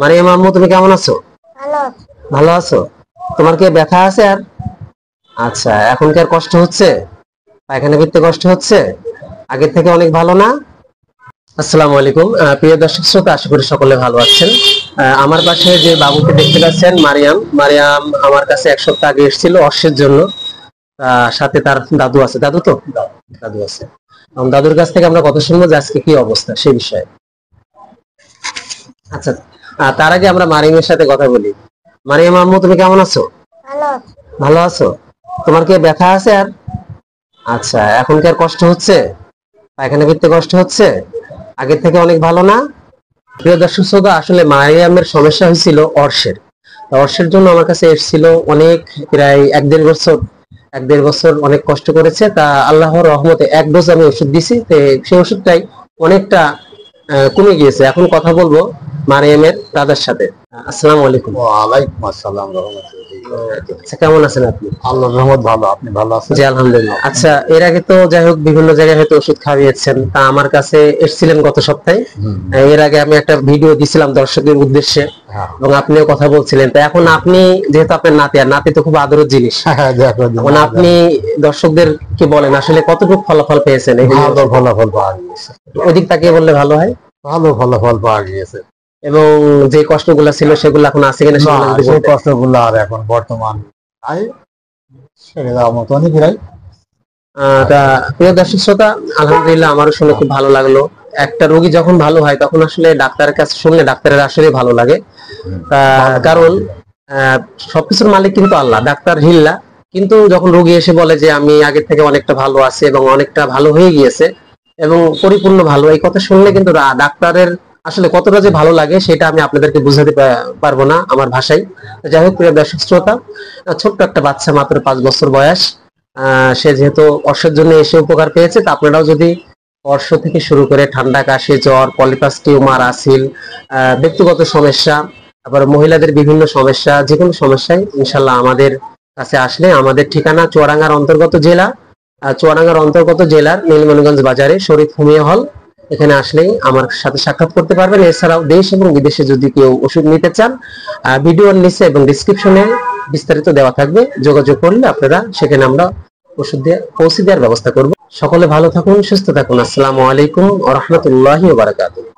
মারিয়াম আম্মু, তুমি কেমন আছো? ভালো। ভালো আছো? তোমার কি ব্যথা আছে আর? আচ্ছা, এখন কি আর কষ্ট হচ্ছে? পায়খানা করতে কষ্ট হচ্ছে? আগের থেকে অনেক ভালো না? আসসালামু আলাইকুম প্রিয় দর্শক শ্রোতা, আশা করি সকলে ভালো আছেন। আমার পাশে যে বাবুকে দেখতে পাচ্ছেন, মারিয়াম মারিয়াম আমার কাছে এক সপ্তাহ আগে এসেছিল অর্শের জন্য। সাথে তার দাদু আছে। দাদু তো দাদু আছে। দাদুর কাছ থেকে আমরা কথা শুনবো যে আজকে কি অবস্থা সে বিষয়ে। আচ্ছা, তার আগে আমরা মারিয়ামের সাথে কথা বলি। মারিয়াম আম্মু, তুমি কেমন আছো? ভালো। ভালো আছো? তোমার কি ব্যথা আছে আর? আচ্ছা, এখন কি আর কষ্ট হচ্ছে? পায়খানা করতে কষ্ট হচ্ছে? আগের থেকে অনেক ভালো না? প্রিয় দর্শক শ্রোতা, আসলে মারিয়ামের সমস্যা হয়েছিল অর্শের। অর্শের জন্য আমার কাছে এসেছিল অনেক, প্রায় এক দেড় বছর অনেক কষ্ট করেছে। তা আল্লাহর রহমতে এক ডোজ আমি ওষুধ দিছি, সেই ওষুধটাই অনেকটা কমে গিয়েছে। এখন কথা বলবো মারিয়ামের দাদার সাথে। আসসালামু আলাইকুম। ওয়ালাইকুম আসসালাম রাহমাতুল্লাহি। আচ্ছা, কেমন আছেন আপনি? আল্লাহর রহমত ভালো, আপনি ভালো আছেন? জি আলহামদুলিল্লাহ। আচ্ছা, এর আগে তো যাই হোক বিভিন্ন জায়গায় হয়তো ওষুধ খাইয়েছেন, তা আমার কাছে এসেছিলেন গত সপ্তাহে। এর আগে আমি একটা ভিডিও দিছিলাম দর্শকদের উদ্দেশ্যে, এবং আপনিও কথা বলছিলেন। তা এখন আপনি যেহেতু আপনার নাতি, আর নাতি তো খুব আদরের জিনিস, এখন আপনি দর্শকদের কি বলেন আসলে কতটুকু ফলাফল পেয়েছেন? ভালো ফলাফল পাওয়া গিয়েছে। ওদিক তাকিয়ে বললে ভালো হয়। ভালো ফলাফল পাওয়া গিয়েছে, এবং যে কষ্টগুলো ছিল সেগুলো এখন আছে কিনা সেগুলো যদি সেই বলতেন। কষ্টগুলো আর এখন বর্তমান নাই, ছেড়ে দেওয়ার মতনই প্রায়। তা প্রিয় দর্শক শ্রোতা, আলহামদুলিল্লাহ আমারও শুনে খুব ভালো লাগলো। একটা রোগী যখন ভালো হয় তখন আসলে ডাক্তারের কাছে শুনলে ডাক্তারের আসলে ভালো লাগে। কারণ সবকিছুর মালিক কিন্তু আল্লাহ, ডাক্তার হিল্লা। কিন্তু যখন রোগী এসে বলে যে আমি আগের থেকে অনেকটা ভালো আছি এবং অনেকটা ভালো হয়ে গিয়েছে এবং পরিপূর্ণ ভালো, এই কথা শুনলে কিন্তু ডাক্তারের আসলে কতটা যে ভালো লাগে সেটা আমি আপনাদেরকে বুঝাতে পারবো না আমার ভাষায়। যাই হোক প্রিয় দর্শক শ্রোতা, ছোট্ট একটা বাচ্চা, মাত্র 5 বছর বয়স, সে যেহেতু অর্শের জন্য এসে উপকার পেয়েছে, তা আপনারাও যদি অর্শ থেকে শুরু করে ঠান্ডা, কাশি, জ্বর, পলিপাস টিউমার, আসিল, ব্যক্তিগত সমস্যা, আবার মহিলাদের বিভিন্ন সমস্যা, যে কোনো সমস্যায় ইনশাল্লাহ আমাদের কাছে আসলে, আমাদের ঠিকানা চুয়াডাঙ্গার অন্তর্গত জেলার নীলমণিগঞ্জ বাজারে শরীফ হোমিও হল। এখানে আসলেই আমার সাথে সাক্ষাৎ করতে পারবেন। এছাড়াও দেশ এবং বিদেশে যদি কেউ ওষুধ নিতে চান, ভিডিওর নিচে এবং ডিসক্রিপশনে বিস্তারিত দেওয়া থাকবে, যোগাযোগ করলে আপনারা সেখানে আমরা ওষুধ দিয়ে পৌঁছে দেওয়ার ব্যবস্থা করব। সকলে ভালো থাকুন, সুস্থ থাকুন। আসসালামু আলাইকুম ওয়া রাহমাতুল্লাহি ওয়া বারাকাতুহু।